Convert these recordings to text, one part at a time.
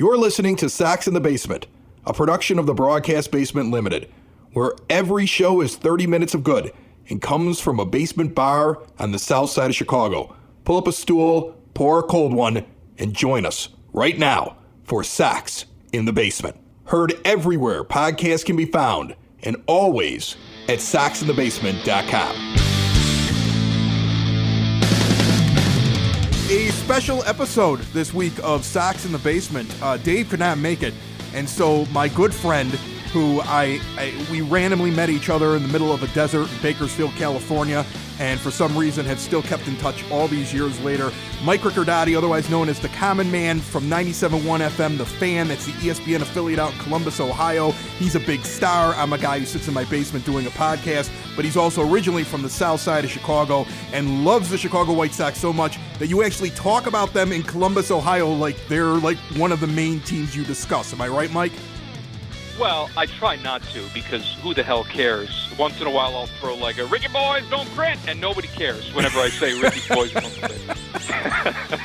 You're listening to Sacks in the Basement, a production of the Broadcast Basement Limited, where every show is 30 minutes of good and comes from a basement bar on the south side of Chicago. Pull up a stool, pour a cold one, and join us right now for Sacks in the Basement. Heard everywhere podcasts can be found, and always at sacksinthebasement.com. A special episode this week of Sacks in the Basement. Dave could not make it, and so my good friend, who we randomly met each other in the middle of a desert in Bakersfield, California, and for some reason have still kept in touch all these years later, Mike Ricordati, otherwise known as the Common Man from 97.1 FM, The Fan. That's the ESPN affiliate out in Columbus, Ohio. He's a big star. I'm a guy who sits in my basement doing a podcast, but he's also originally from the south side of Chicago and loves the Chicago White Sox so much that you actually talk about them in Columbus, Ohio, like they're like one of the main teams you discuss. Am I right, Mike? Well, I try not to, because who the hell cares? Once in a while I'll throw like a Ricky Boys don't quit, and nobody cares whenever I say Ricky Boys don't quit.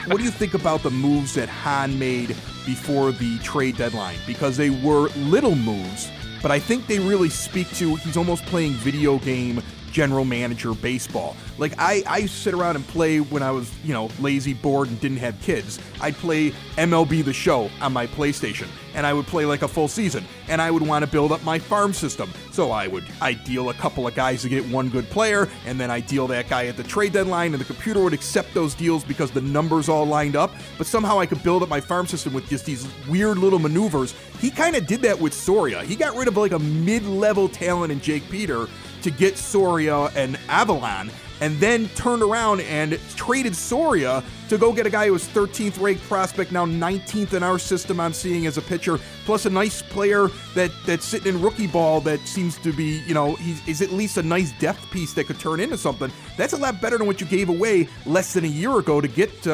What do you think about the moves that Hahn made before the trade deadline? Because they were little moves, but I think they really speak to, he's almost playing video game general manager baseball. Like, I used to sit around and play when I was, lazy, bored, and didn't have kids. I'd play MLB The Show on my PlayStation, and I would play like a full season, and I would want to build up my farm system. So I'd deal a couple of guys to get one good player, and then I'd deal that guy at the trade deadline, and the computer would accept those deals because the numbers all lined up, but somehow I could build up my farm system with just these weird little maneuvers. He kind of did that with Soria. He got rid of like a mid-level talent in Jake Peter to get Soria and Avalon, and then turned around and traded Soria to go get a guy who was 13th ranked prospect, now 19th in our system I'm seeing as a pitcher, plus a nice player that's sitting in rookie ball that seems to be, he's at least a nice depth piece that could turn into something. That's a lot better than what you gave away less than a year ago to get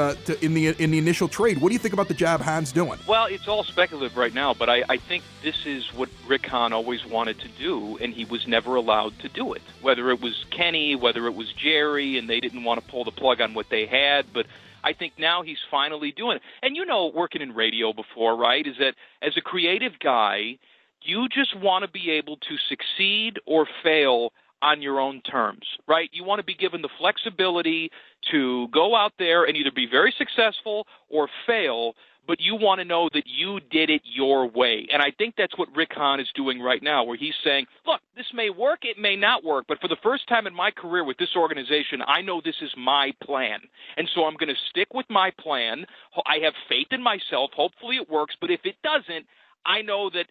in the initial trade. What do you think about the job Hahn's doing? Well, it's all speculative right now, but I think this is what Rick Hahn always wanted to do, and he was never allowed to do it. Whether it was Kenny, whether it was Jerry, and they didn't want to pull the plug on what they had, but I think now he's finally doing it. And working in radio before, right, is that as a creative guy, you just want to be able to succeed or fail on your own terms, right? You want to be given the flexibility to go out there and either be very successful or fail, but you want to know that you did it your way. And I think that's what Rick Hahn is doing right now, where he's saying, look, this may work, it may not work, but for the first time in my career with this organization, I know this is my plan. And so I'm going to stick with my plan. I have faith in myself. Hopefully it works. But if it doesn't, I know that,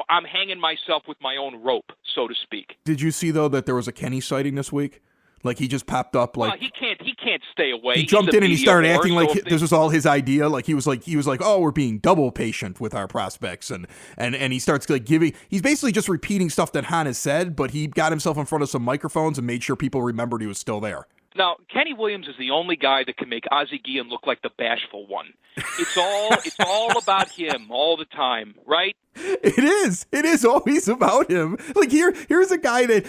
I'm hanging myself with my own rope, so to speak. Did you see, though, that there was a Kenny sighting this week? Like, he just popped up like... He can't stay away. He jumped in and he started acting like this was all his idea. Like, he was like, oh, we're being double patient with our prospects. And he starts like he's basically just repeating stuff that Hahn has said, but he got himself in front of some microphones and made sure people remembered he was still there. Now, Kenny Williams is the only guy that can make Ozzie Guillen look like the bashful one. It's all about him all the time, right? It is. It is always about him. Like, here's a guy that,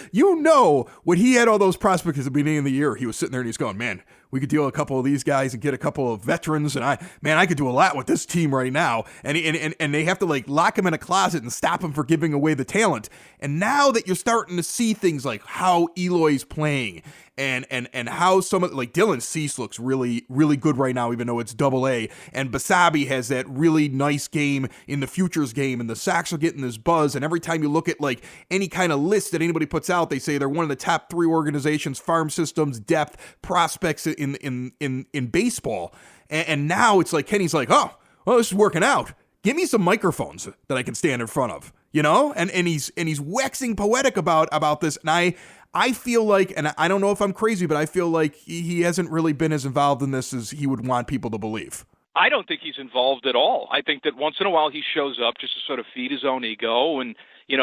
when he had all those prospects at the beginning of the year, he was sitting there and he's going, man, we could deal a couple of these guys and get a couple of veterans, and I could do a lot with this team right now. And they have to like lock him in a closet and stop him from giving away the talent. And now that you're starting to see things like how Eloy's playing and how some of like Dylan Cease looks really, really good right now, even though it's Double-A, and Basabe has that really nice game in the futures game, and the Sox are getting this buzz. And every time you look at like any kind of list that anybody puts out, they say they're one of the top 3 organizations, farm systems, depth, prospects in baseball. And now it's like Kenny's like, oh, well, this is working out. Give me some microphones that I can stand in front of, and he's waxing poetic about this. And I feel like, and I don't know if I'm crazy, but I feel like he hasn't really been as involved in this as he would want people to believe. I don't think he's involved at all. I think that once in a while he shows up just to sort of feed his own ego, and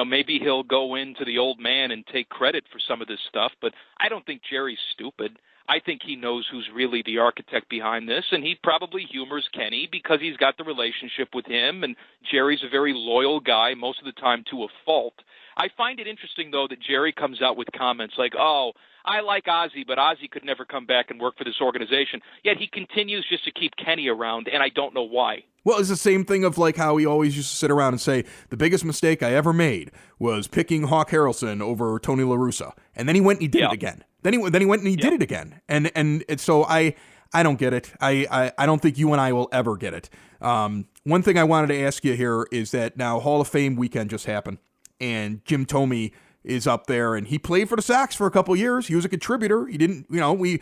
maybe he'll go into the old man and take credit for some of this stuff, but I don't think Jerry's stupid. I think he knows who's really the architect behind this, and he probably humors Kenny because he's got the relationship with him, and Jerry's a very loyal guy most of the time to a fault. I find it interesting, though, that Jerry comes out with comments like, oh, I like Ozzie, but Ozzie could never come back and work for this organization. Yet he continues just to keep Kenny around, and I don't know why. Well, it's the same thing of like how he always used to sit around and say, the biggest mistake I ever made was picking Hawk Harrelson over Tony La Russa. And then he went and he did it again. Then he went and he did it again. And so I don't get it. I don't think you and I will ever get it. One thing I wanted to ask you here is that now Hall of Fame weekend just happened, and Jim Thome is up there, and he played for the Sox for a couple years. He was a contributor. He didn't, we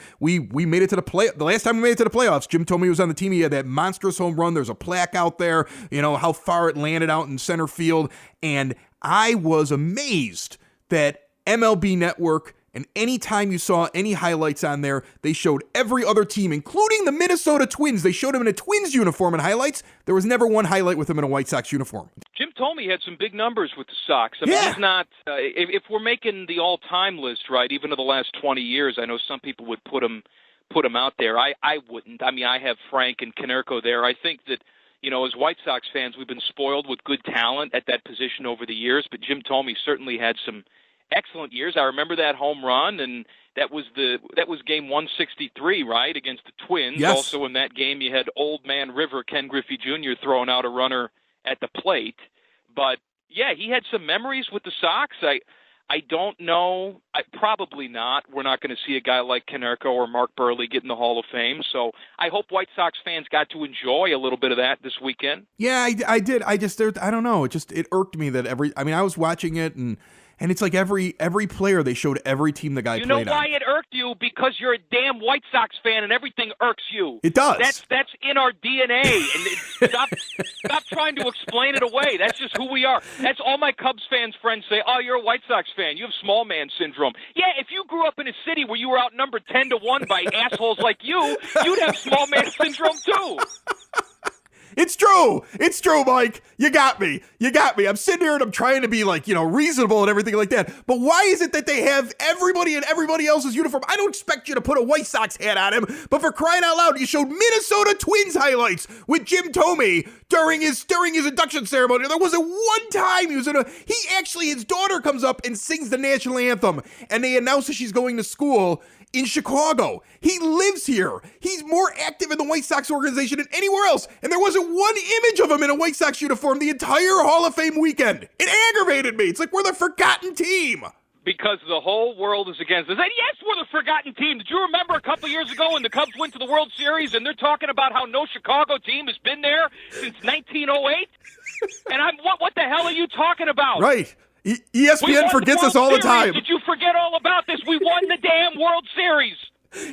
made it to the last time we made it to the playoffs, Jim Thome was on the team. He had that monstrous home run. There's a plaque out there, how far it landed out in center field. And I was amazed that MLB Network, and anytime you saw any highlights on there, they showed every other team, including the Minnesota Twins. They showed him in a Twins uniform in highlights. There was never one highlight with him in a White Sox uniform. Jim Thome had some big numbers with the Sox. I mean, he's not, if we're making the all-time list, right, even of the last 20 years, I know some people would put him out there. I wouldn't. I mean, I have Frank and Konerko there. I think that, as White Sox fans, we've been spoiled with good talent at that position over the years, but Jim Thome certainly had some excellent years. I remember that home run, and that was game 163, right, against the Twins. Yes. Also in that game, you had Old Man River, Ken Griffey Jr., throwing out a runner at the plate. But, yeah, he had some memories with the Sox. I don't know. Probably not. We're not going to see a guy like Konerko or Mark Buehrle get in the Hall of Fame. So I hope White Sox fans got to enjoy a little bit of that this weekend. Yeah, I did. I don't know. It irked me that I was watching it, and it's like every player, they showed every team the guy played on. You know why it irked you? Because you're a damn White Sox fan and everything irks you. It does. That's in our DNA. And stop trying to explain it away. That's just who we are. That's all my Cubs fans friends say, oh, you're a White Sox fan. You have small man syndrome. Yeah, if you grew up in a city where you were outnumbered 10-1 by assholes like you'd have small man syndrome too. It's true, Mike. You got me. I'm sitting here and I'm trying to be reasonable and everything like that. But why is it that they have everybody in everybody else's uniform? I don't expect you to put a White Sox hat on him, but for crying out loud, you showed Minnesota Twins highlights with Jim Thome during his induction ceremony. There wasn't one time he was his daughter comes up and sings the national anthem, and they announce that she's going to school in Chicago. He lives here. He's more active in the White Sox organization than anywhere else. And there wasn't one image of him in a White Sox uniform the entire Hall of Fame weekend. It aggravated me. It's like we're the forgotten team. Because the whole world is against us. And yes, we're the forgotten team. Did you remember a couple years ago when the Cubs went to the World Series and they're talking about how no Chicago team has been there since 1908? And what the hell are you talking about? Right. ESPN forgets us all the time. Did you forget all about this? We won the damn World Series.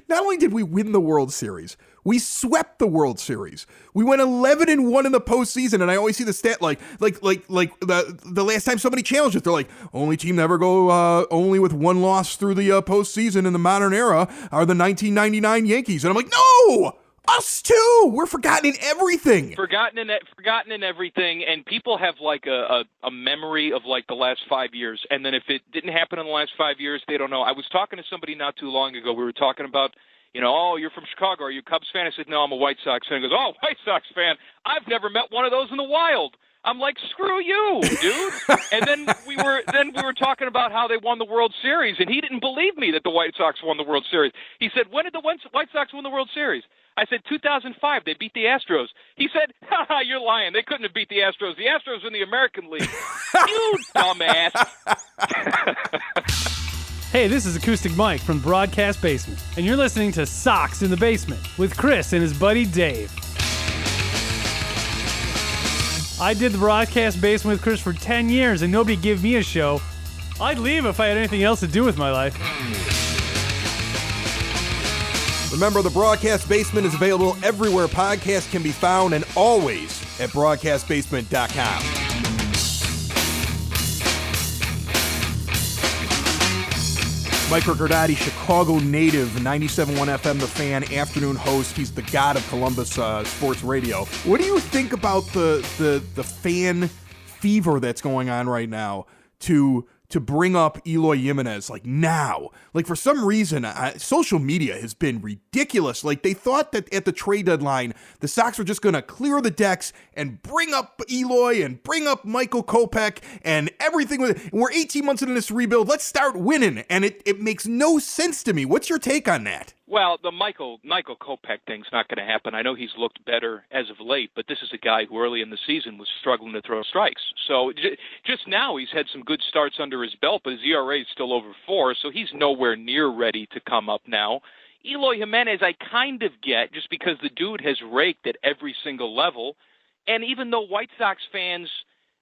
Not only did we win the World Series, we swept the World Series. We went 11-1 in the postseason, and I always see the stat like the last time somebody challenged it, they're like, only team to ever go only with one loss through the postseason in the modern era are the 1999 Yankees, and I'm like, no. Us too. We're forgotten in everything. Forgotten in everything, and people have like a memory of like the last 5 years, and then if it didn't happen in the last 5 years, they don't know. I was talking to somebody not too long ago. We were talking about, oh, you're from Chicago. Are you a Cubs fan? I said, no, I'm a White Sox fan. He goes, oh, White Sox fan. I've never met one of those in the wild. I'm like, screw you, dude. And then we were talking about how they won the World Series, and he didn't believe me that the White Sox won the World Series. He said, when did the White Sox win the World Series? I said, 2005, they beat the Astros. He said, haha, you're lying. They couldn't have beat the Astros. The Astros were in the American League. You dumbass. Hey, this is Acoustic Mike from Broadcast Basement, and you're listening to Sox in the Basement with Chris and his buddy Dave. I did the Broadcast Basement with Chris for 10 years, and nobody gave me a show. I'd leave if I had anything else to do with my life. Remember, the Broadcast Basement is available everywhere podcasts can be found and always at broadcastbasement.com. Mike Ricordati, Chicago native, 97.1 FM, The Fan, afternoon host. He's the god of Columbus sports radio. What do you think about the fan fever that's going on right now to to bring up Eloy Jimenez like now. Like for some reason, social media has been ridiculous. Like they thought that at the trade deadline, the Sox were just going to clear the decks and bring up Eloy and bring up Michael Kopech and everything. We're 18 months into this rebuild. Let's start winning. And it makes no sense to me. What's your take on that? Well, the Michael Kopech thing's not going to happen. I know he's looked better as of late, but this is a guy who early in the season was struggling to throw strikes. So just now he's had some good starts under his belt, but his ERA is still over 4, so he's nowhere near ready to come up now. Eloy Jimenez I kind of get just because the dude has raked at every single level, and even though White Sox fans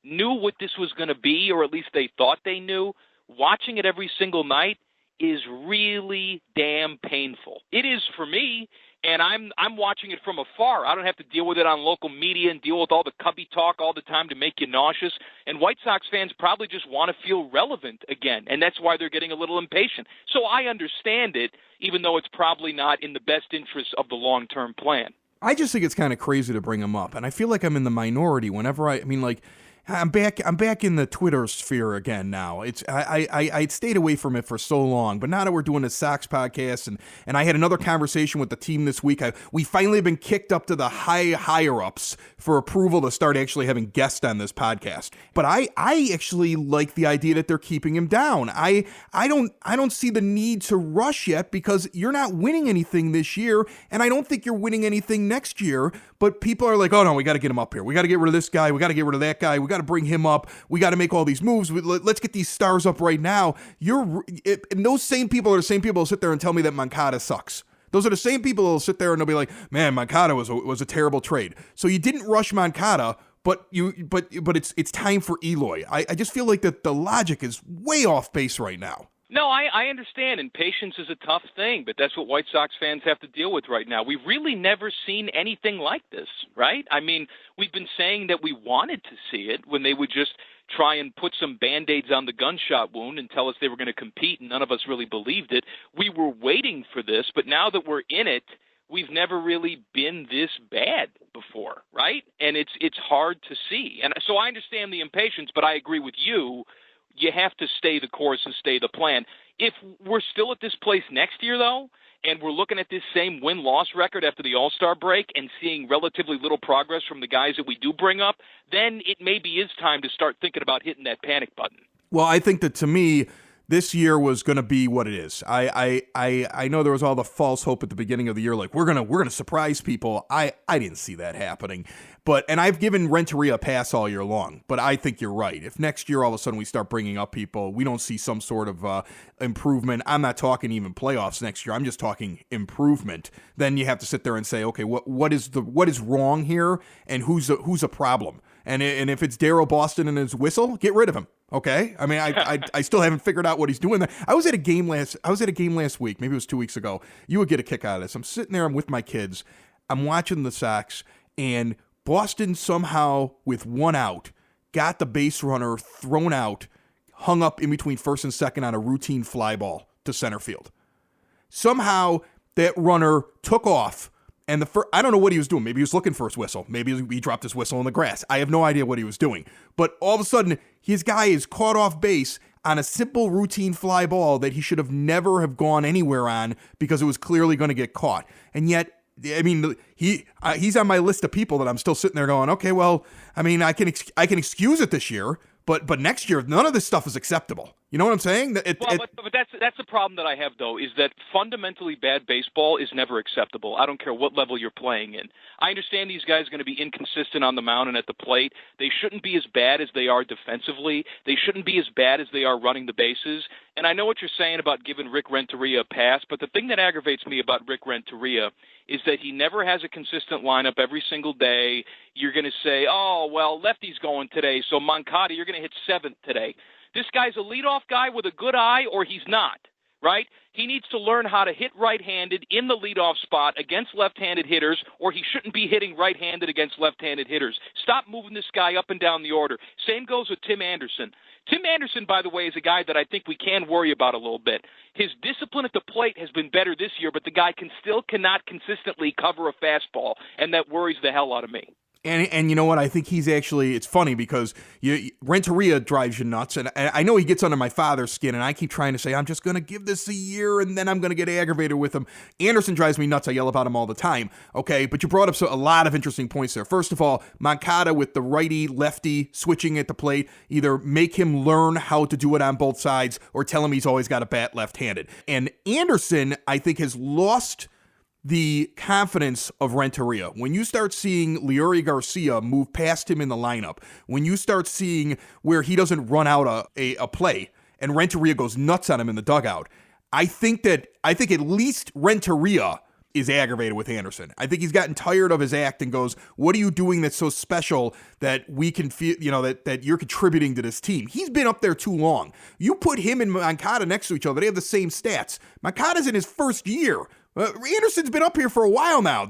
knew what this was going to be, or at least they thought they knew, watching it every single night is really damn painful. It is for me, and I'm watching it from afar. I don't have to deal with it on local media and deal with all the Cubby talk all the time to make you nauseous. And White Sox fans probably just want to feel relevant again, and that's why they're getting a little impatient. So I understand it, even though it's probably not in the best interest of the long-term plan. I just think it's kind of crazy to bring him up, and I feel like I'm in the minority whenever I'm back in the Twitter sphere again now. I stayed away from it for so long, but now that we're doing the Sox podcast, and I had another conversation with the team this week, we finally have been kicked up to the higher ups for approval to start actually having guests on this podcast. But I actually like the idea that they're keeping him down. I don't see the need to rush yet because you're not winning anything this year, and I don't think you're winning anything next year. But people are like, oh no, we got to get him up here. We got to get rid of this guy. We got to get rid of that guy. We got to bring him up. We got to make all these moves. Let's get these stars up right now. And those same people are the same people who sit there and tell me that Moncada sucks. Those are the same people who will sit there and they'll be like, man, Moncada was a terrible trade. So you didn't rush Moncada, but it's time for Eloy. I just feel like that the logic is way off base right now. No, I understand, and patience is a tough thing, but that's what White Sox fans have to deal with right now. We've really never seen anything like this, right? I mean, we've been saying that we wanted to see it when they would just try and put some Band-Aids on the gunshot wound and tell us they were going to compete, and none of us really believed it. We were waiting for this, but now that we're in it, we've never really been this bad before, right? And it's hard to see. And so I understand the impatience, but I agree with you. You have to stay the course and stay the plan. If we're still at this place next year, though, and we're looking at this same win-loss record after the All-Star break and seeing relatively little progress from the guys that we do bring up, then it maybe is time to start thinking about hitting that panic button. Well, I think that to me, this year was going to be what it is. I know there was all the false hope at the beginning of the year, like we're gonna surprise people. I didn't see that happening. And I've given Renteria a pass all year long, but I think you're right. If next year all of a sudden we start bringing up people, we don't see some sort of improvement. I'm not talking even playoffs next year. I'm just talking improvement. Then you have to sit there and say, okay, what is wrong here, and who's a problem? And if it's Daryl Boston and his whistle, get rid of him. Okay, I mean, I still haven't figured out what he's doing there. I was at a game last week. Maybe it was 2 weeks ago. You would get a kick out of this. I'm sitting there. I'm with my kids. I'm watching the Sox, and Boston somehow, with one out, got the base runner thrown out, hung up in between first and second on a routine fly ball to center field. Somehow that runner took off. And I don't know what he was doing. Maybe he was looking for his whistle. Maybe he dropped his whistle in the grass. I have no idea what he was doing. But all of a sudden, his guy is caught off base on a simple routine fly ball that he should have never have gone anywhere on because it was clearly going to get caught. And yet, I mean, he's on my list of people that I'm still sitting there going, okay, well, I mean, I can excuse it this year, but next year, none of this stuff is acceptable. You know what I'm saying? But that's the problem that I have, though, is that fundamentally bad baseball is never acceptable. I don't care what level you're playing in. I understand these guys are going to be inconsistent on the mound and at the plate. They shouldn't be as bad as they are defensively. They shouldn't be as bad as they are running the bases. And I know what you're saying about giving Rick Renteria a pass, but the thing that aggravates me about Rick Renteria is that he never has a consistent lineup every single day. You're going to say, oh, well, lefty's going today, so Moncada, you're going to hit seventh today. This guy's a leadoff guy with a good eye, or he's not, right? He needs to learn how to hit right-handed in the leadoff spot against left-handed hitters, or he shouldn't be hitting right-handed against left-handed hitters. Stop moving this guy up and down the order. Same goes with Tim Anderson. Tim Anderson, by the way, is a guy that I think we can worry about a little bit. His discipline at the plate has been better this year, but the guy cannot consistently cover a fastball, and that worries the hell out of me. And you know what? I think he's actually, it's funny because Renteria drives you nuts. And I know he gets under my father's skin, and I keep trying to say, I'm just going to give this a year, and then I'm going to get aggravated with him. Anderson drives me nuts. I yell about him all the time. Okay, but you brought up a lot of interesting points there. First of all, Moncada with the righty-lefty switching at the plate, either make him learn how to do it on both sides or tell him he's always got a bat left-handed. And Anderson, I think, has lost the confidence of Renteria. When you start seeing Leury Garcia move past him in the lineup, when you start seeing where he doesn't run out a play and Renteria goes nuts on him in the dugout, I think at least Renteria is aggravated with Anderson. I think he's gotten tired of his act and goes, what are you doing that's so special that we can feel, that you're contributing to this team? He's been up there too long. You put him and Moncada next to each other, they have the same stats. Moncada's in his first year. Anderson's been up here for a while now.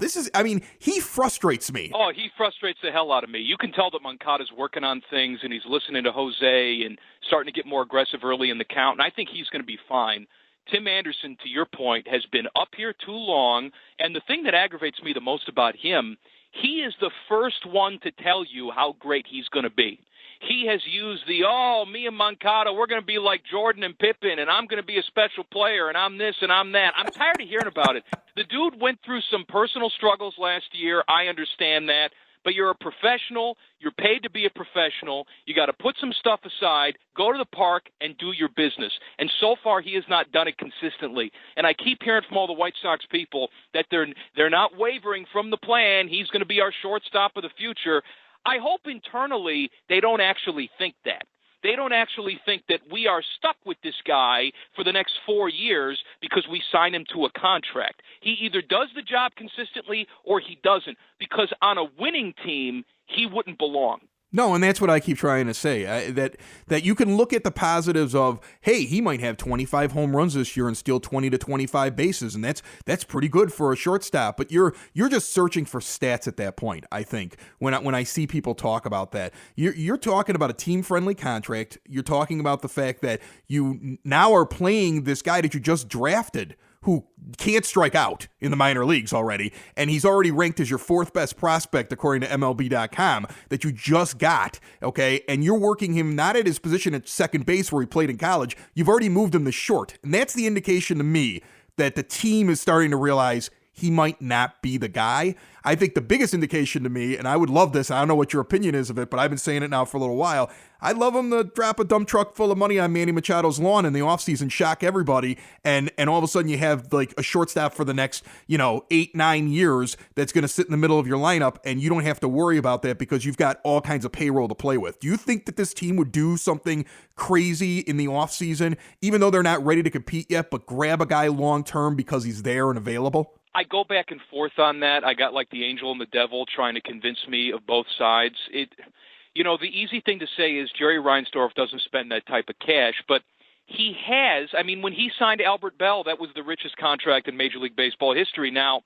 He frustrates me. Oh, he frustrates the hell out of me. You can tell that Moncada's working on things, and he's listening to Jose and starting to get more aggressive early in the count, and I think he's going to be fine. Tim Anderson, to your point, has been up here too long, and the thing that aggravates me the most about him, he is the first one to tell you how great he's going to be. He has used me and Moncada, we're going to be like Jordan and Pippen, and I'm going to be a special player, and I'm this and I'm that. I'm tired of hearing about it. The dude went through some personal struggles last year. I understand that. But you're a professional. You're paid to be a professional. You got to put some stuff aside, go to the park, and do your business. And so far, he has not done it consistently. And I keep hearing from all the White Sox people that they're not wavering from the plan. He's going to be our shortstop of the future. I hope internally they don't actually think that. They don't actually think that we are stuck with this guy for the next 4 years because we sign him to a contract. He either does the job consistently or he doesn't, because on a winning team, he wouldn't belong. No, and that's what I keep trying to say, that you can look at the positives of, hey, he might have 25 home runs this year and steal 20 to 25 bases, and that's pretty good for a shortstop. But you're just searching for stats at that point, I think, when I see people talk about that. You're talking about a team-friendly contract. You're talking about the fact that you now are playing this guy that you just drafted, who can't strike out in the minor leagues already, and he's already ranked as your fourth best prospect according to MLB.com that you just got, okay? And you're working him not at his position at second base where he played in college. You've already moved him to short, and that's the indication to me that the team is starting to realize he might not be the guy. I think the biggest indication to me, and I would love this, I don't know what your opinion is of it, but I've been saying it now for a little while, I'd love him to drop a dump truck full of money on Manny Machado's lawn in the offseason, shock everybody, and all of a sudden you have like a shortstop for the next, 8-9 years that's going to sit in the middle of your lineup, and you don't have to worry about that because you've got all kinds of payroll to play with. Do you think that this team would do something crazy in the offseason, even though they're not ready to compete yet, but grab a guy long-term because he's there and available? I go back and forth on that. I got like the angel and the devil trying to convince me of both sides. The easy thing to say is Jerry Reinsdorf doesn't spend that type of cash, but he has. I mean, when he signed Albert Bell, that was the richest contract in Major League Baseball history. Now,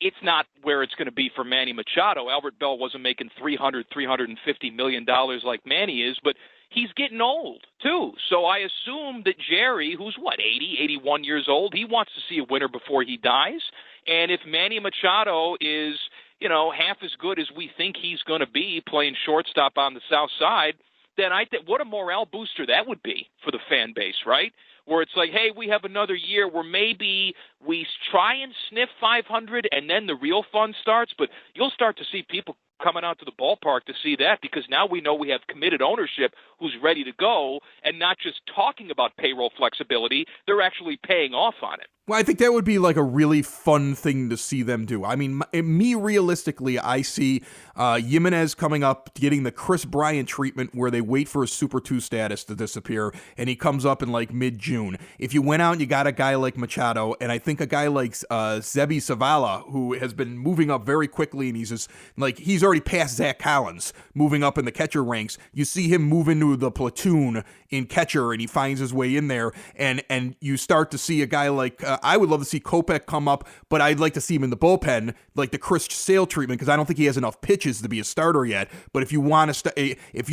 it's not where it's going to be for Manny Machado. Albert Bell wasn't making $350 million like Manny is, but he's getting old, too. So I assume that Jerry, who's 80, 81 years old, he wants to see a winner before he dies. And if Manny Machado is, half as good as we think he's going to be playing shortstop on the South Side, then I think what a morale booster that would be for the fan base, right? Where it's like, hey, we have another year where maybe we try and sniff 500 and then the real fun starts, but you'll start to see people coming out to the ballpark to see that because now we know we have committed ownership who's ready to go and not just talking about payroll flexibility, they're actually paying off on it. Well, I think that would be like a really fun thing to see them do. I mean, me realistically, I see Jimenez coming up, getting the Chris Bryant treatment where they wait for his Super 2 status to disappear, and he comes up in like mid-June. If you went out and you got a guy like Machado, and I think a guy like Zebi Zavala, who has been moving up very quickly, and he's already past Zach Collins, moving up in the catcher ranks. You see him move into the platoon in catcher, and he finds his way in there, and you start to see a guy like I would love to see Kopech come up, but I'd like to see him in the bullpen, like the Chris Sale treatment, because I don't think he has enough pitches to be a starter yet. But if you want to, if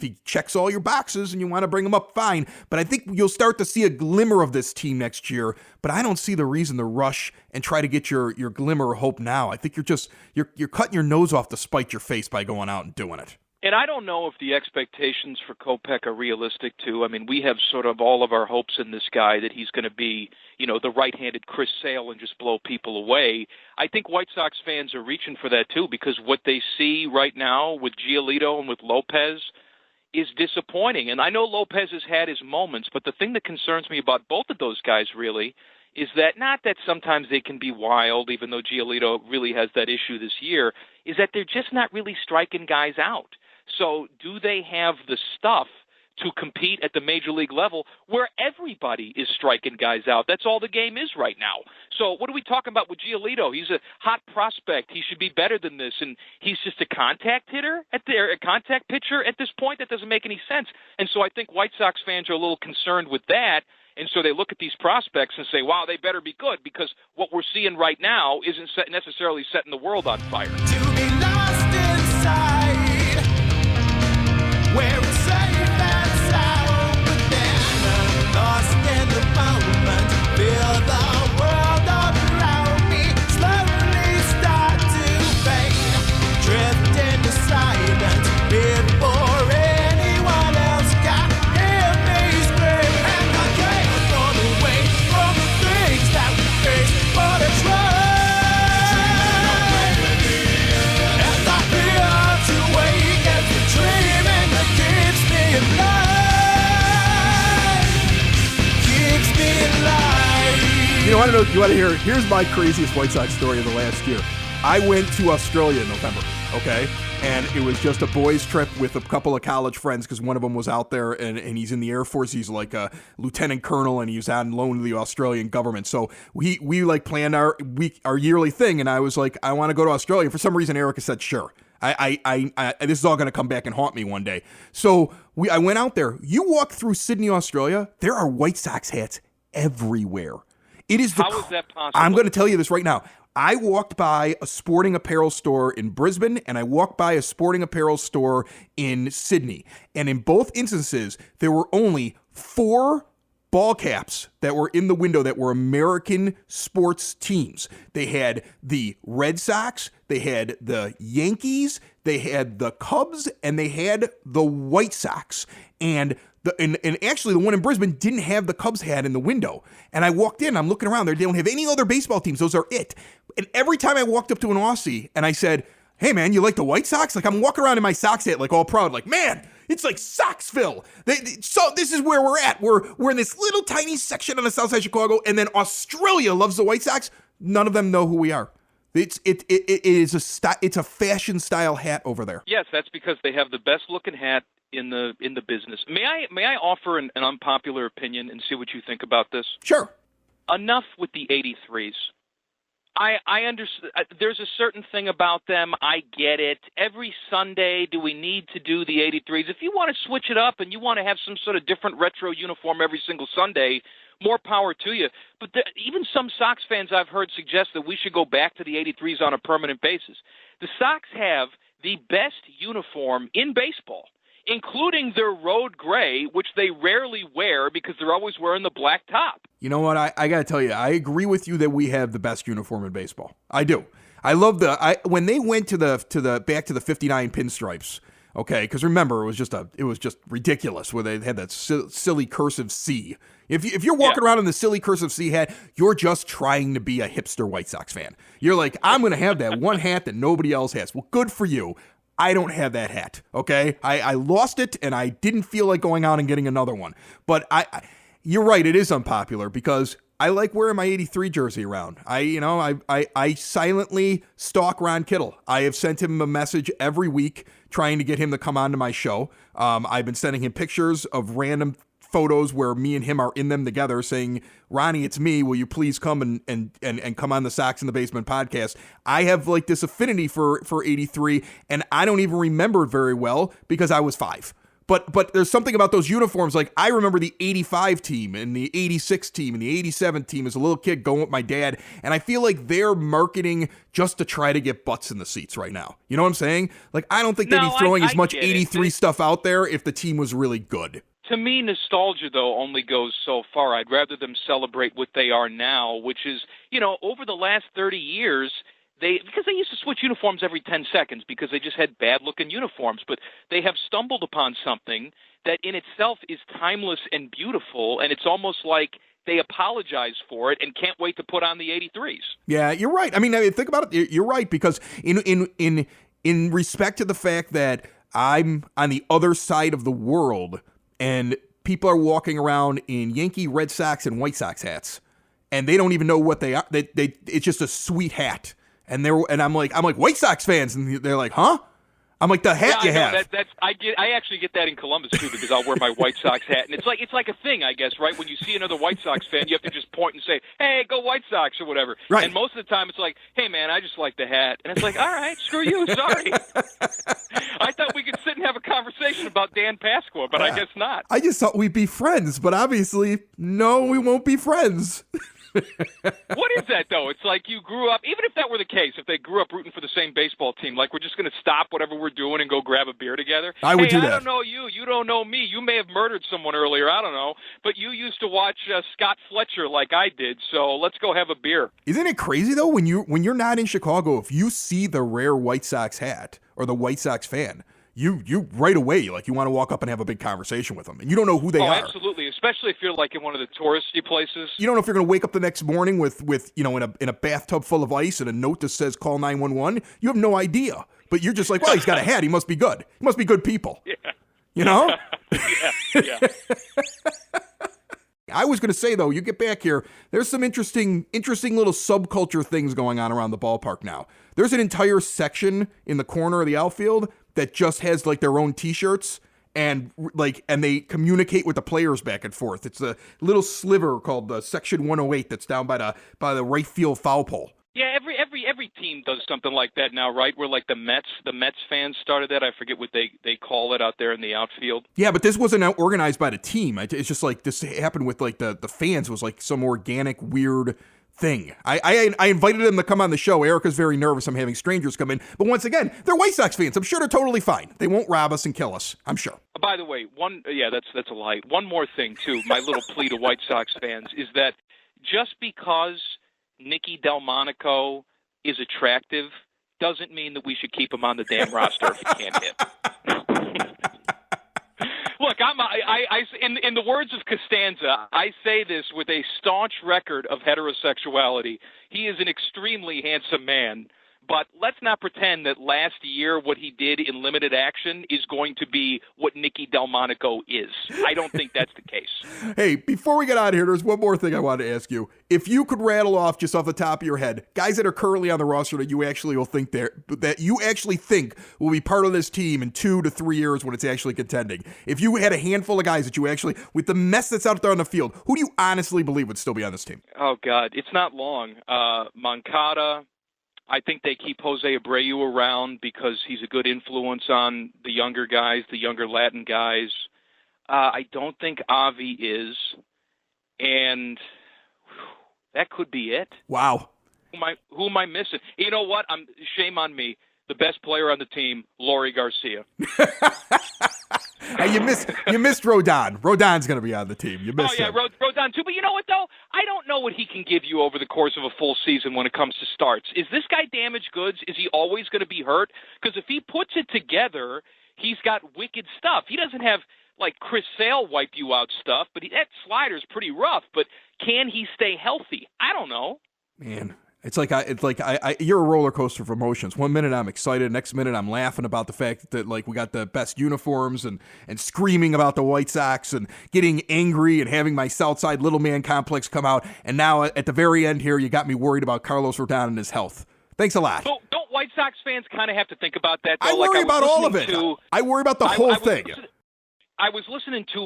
he checks all your boxes and you want to bring him up, fine. But I think you'll start to see a glimmer of this team next year. But I don't see the reason to rush and try to get your glimmer of hope now. I think you're cutting your nose off to spite your face by going out and doing it. And I don't know if the expectations for Kopech are realistic, too. I mean, we have sort of all of our hopes in this guy that he's going to be, the right-handed Chris Sale and just blow people away. I think White Sox fans are reaching for that, too, because what they see right now with Giolito and with Lopez is disappointing. And I know Lopez has had his moments, but the thing that concerns me about both of those guys, really, is that not that sometimes they can be wild, even though Giolito really has that issue this year, is that they're just not really striking guys out. So do they have the stuff to compete at the major league level where everybody is striking guys out? That's all the game is right now. So what are we talking about with Giolito? He's a hot prospect. He should be better than this, and he's just a contact hitter a contact pitcher at this point? That doesn't make any sense. And so I think White Sox fans are a little concerned with that. And so they look at these prospects and say, wow, they better be good, because what we're seeing right now isn't necessarily setting the world on fire. To be lost inside, where it's safe and sound, but then I'm lost in the moment. Feel the world around me slowly start to fade, drift into silence before anyone else can hear me scream. And I can't run away from the things that we face, but it's right. And I fear to wake up the dreaming that keeps me alive. I don't know if you want to hear. Here's my craziest White Sox story of the last year. I went to Australia in November, okay? And it was just a boys' trip with a couple of college friends, because one of them was out there and he's in the Air Force. He's like a lieutenant colonel, and he was on loan to the Australian government. So we like planned our yearly thing, and I was like, I want to go to Australia. For some reason, Erica said, sure. I this is all going to come back and haunt me one day. So I went out there. You walk through Sydney, Australia, there are White Sox hats everywhere. It is How is that possible? I'm going to tell you this right now. I walked by a sporting apparel store in Brisbane, and I walked by a sporting apparel store in Sydney. And in both instances, there were only 4 ball caps that were in the window that were American sports teams. They had the Red Sox, they had the Yankees, they had the Cubs, and they had the White Sox. And actually the one in Brisbane didn't have the Cubs hat in the window. And I walked in, I'm looking around there, they don't have any other baseball teams. Those are it. And every time I walked up to an Aussie and I said, hey man, you like the White Sox? Like, I'm walking around in my Sox hat, like all proud, like, man, it's like Soxville. So this is where we're at. We're in this little tiny section on the south side of Chicago, and then Australia loves the White Sox. None of them know who we are. It's a fashion style hat over there. Yes, that's because they have the best looking hat in the business. May I offer an unpopular opinion and see what you think about this? Sure. Enough with the 83s. I understand. There's a certain thing about them. I get it. Every Sunday, do we need to do the 83s? If you want to switch it up and you want to have some sort of different retro uniform every single Sunday, more power to you. But even some Sox fans I've heard suggest that we should go back to the 83s on a permanent basis. The Sox have the best uniform in baseball, including their road gray, which they rarely wear because they're always wearing the black top. You know what? I got to tell you, I agree with you that we have the best uniform in baseball. I do. I love when they went to the back to the 59 pinstripes. Okay, because remember, it was just ridiculous where they had that silly cursive C. If you're walking around in the silly cursive C hat, you're just trying to be a hipster White Sox fan. You're like, I'm going to have that one hat that nobody else has. Well, good for you. I don't have that hat, okay? I lost it, and I didn't feel like going out and getting another one. But you're right, it is unpopular because I like wearing my 83 jersey around. I silently stalk Ron Kittle. I have sent him a message every week trying to get him to come on to my show. I've been sending him pictures of random photos where me and him are in them together saying, Ronnie, it's me. Will you please come and come on the Sox in the Basement podcast? I have like this affinity for 83, and I don't even remember it very well because I was 5. But there's something about those uniforms. Like, I remember the 85 team and the 86 team and the 87 team as a little kid going with my dad, and I feel like they're marketing just to try to get butts in the seats right now. You know what I'm saying? Like, I don't think they'd be throwing as much 83 stuff out there if the team was really good. To me, nostalgia, though, only goes so far. I'd rather them celebrate what they are now, which is, over the last 30 years, because they used to switch uniforms every 10 seconds because they just had bad-looking uniforms, but they have stumbled upon something that in itself is timeless and beautiful, and it's almost like they apologize for it and can't wait to put on the 83s. Yeah, you're right. I mean, think about it. You're right, because in respect to the fact that I'm on the other side of the world, and people are walking around in Yankee, Red Sox, and White Sox hats, and they don't even know what they are. It's just a sweet hat, and I'm like White Sox fans, and they're like, huh? I'm like, the hat you have. I actually get that in Columbus too, because I'll wear my White Sox hat, and it's like a thing, I guess, right? When you see another White Sox fan, you have to just point and say, "Hey, go White Sox" or whatever. Right. And most of the time, it's like, "Hey, man, I just like the hat," and it's like, "All right, screw you, sorry." I thought we could sit and have a conversation about Dan Pasqua, but I guess not. I just thought we'd be friends, but obviously, no, we won't be friends. What is that, though? It's like you grew up, even if that were the case, if they grew up rooting for the same baseball team, like we're just going to stop whatever we're doing and go grab a beer together? I would do that. I don't know you. You don't know me. You may have murdered someone earlier. I don't know. But you used to watch Scott Fletcher like I did, so let's go have a beer. Isn't it crazy, though, when you're not in Chicago, if you see the rare White Sox hat or the White Sox fan, you right away, like, you want to walk up and have a big conversation with them, and you don't know who they are. Absolutely, especially if you're like in one of the touristy places. You don't know if you're going to wake up the next morning with in a bathtub full of ice and a note that says call 911. You have no idea, but you're just like, well, he's got a hat. He must be good. He must be good people. Yeah. You know? Yeah. I was going to say, though, you get back here, there's some interesting little subculture things going on around the ballpark now. There's an entire section in the corner of the outfield that just has like their own T-shirts, and they communicate with the players back and forth. It's a little sliver called the Section 108 that's down by the right field foul pole. Yeah, every team does something like that now, right? Where like the Mets fans started that. I forget what they call it out there in the outfield. Yeah, but this wasn't organized by the team. It's just like this happened with like the fans. It was like some organic weird thing. I invited them to come on the show. Erica's very nervous I'm having strangers come in. But once again, they're White Sox fans. I'm sure they're totally fine. They won't rob us and kill us. I'm sure. By the way, that's a lie. One more thing, too. My little plea to White Sox fans is that just because Nicky Delmonico is attractive doesn't mean that we should keep him on the damn roster if he can't hit. Look, in the words of Costanza, I say this with a staunch record of heterosexuality. He is an extremely handsome man, but let's not pretend that last year what he did in limited action is going to be what Nicky Delmonico is. I don't think that's the case. Hey, before we get out of here, there's one more thing I wanted to ask you. If you could rattle off just off the top of your head, guys that are currently on the roster that you actually think will be part of this team in 2 to 3 years when it's actually contending. If you had a handful of guys that you actually, with the mess that's out there on the field, who do you honestly believe would still be on this team? Oh, God, it's not long. Moncada. I think they keep Jose Abreu around because he's a good influence on the younger guys, the younger Latin guys. I don't think Avi is, and that could be it. Wow. Who am I missing? You know what? Shame on me. The best player on the team, Laurie Garcia. Hey, you missed Rodon. Rodon's going to be on the team. You missed him. Rodon too. But you know what, though? I don't know what he can give you over the course of a full season when it comes to starts. Is this guy damaged goods? Is he always going to be hurt? Because if he puts it together, he's got wicked stuff. He doesn't have, like, Chris Sale wipe you out stuff, but that slider's pretty rough. But can he stay healthy? I don't know. Man. It's like you're a roller coaster of emotions. 1 minute I'm excited, next minute I'm laughing about the fact that like we got the best uniforms and screaming about the White Sox and getting angry and having my Southside little man complex come out. And now at the very end here, you got me worried about Carlos Rodon and his health. Thanks a lot. So don't White Sox fans kind of have to think about that, though? I worry about all of it. I worry about the whole thing. I was listening to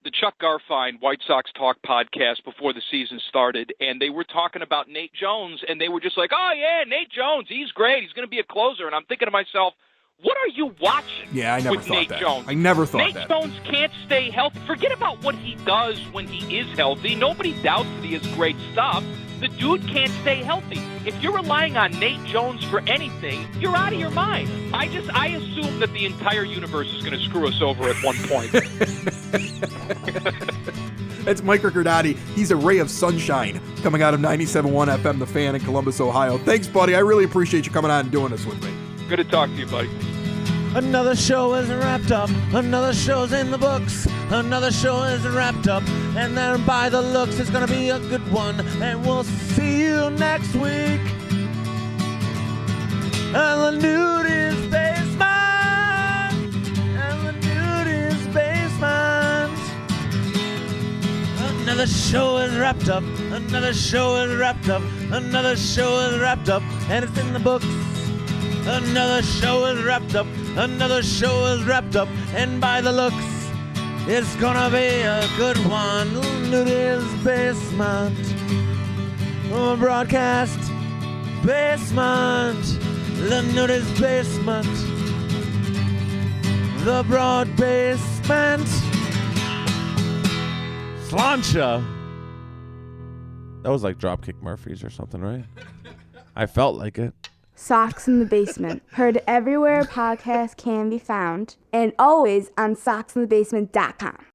the Chuck Garfien White Sox Talk podcast before the season started, and they were talking about Nate Jones, and they were just like, oh, yeah, Nate Jones, he's great. He's going to be a closer. And I'm thinking to myself, What are you watching? Yeah, I never with thought Nate that. Jones? I never thought Nate that. Jones can't stay healthy. Forget about what he does when he is healthy. Nobody doubts that he has great stuff. The dude can't stay healthy. If you're relying on Nate Jones for anything, you're out of your mind. I assume that the entire universe is going to screw us over at one point. That's Mike Riccardotti. He's a ray of sunshine coming out of 97.1 FM, The Fan in Columbus, Ohio. Thanks, buddy. I really appreciate you coming on and doing this with me. Good to talk to you, buddy. Another show is wrapped up. Another show's in the books. Another show is wrapped up. And then by the looks, it's gonna be a good one. And we'll see you next week. And the nudist basement. And the nudist basement. Another show is wrapped up. Another show is wrapped up. Another show is wrapped up. And it's in the books. Another show is wrapped up. Another show is wrapped up. And by the looks, it's gonna be a good one. Nudist basement. Broadcast basement. The nudist basement. The broad basement. Slancha. That was like Dropkick Murphys or something, right? I felt like it. Socks in the Basement. Heard everywhere podcasts can be found, and always on socksinthebasement.com.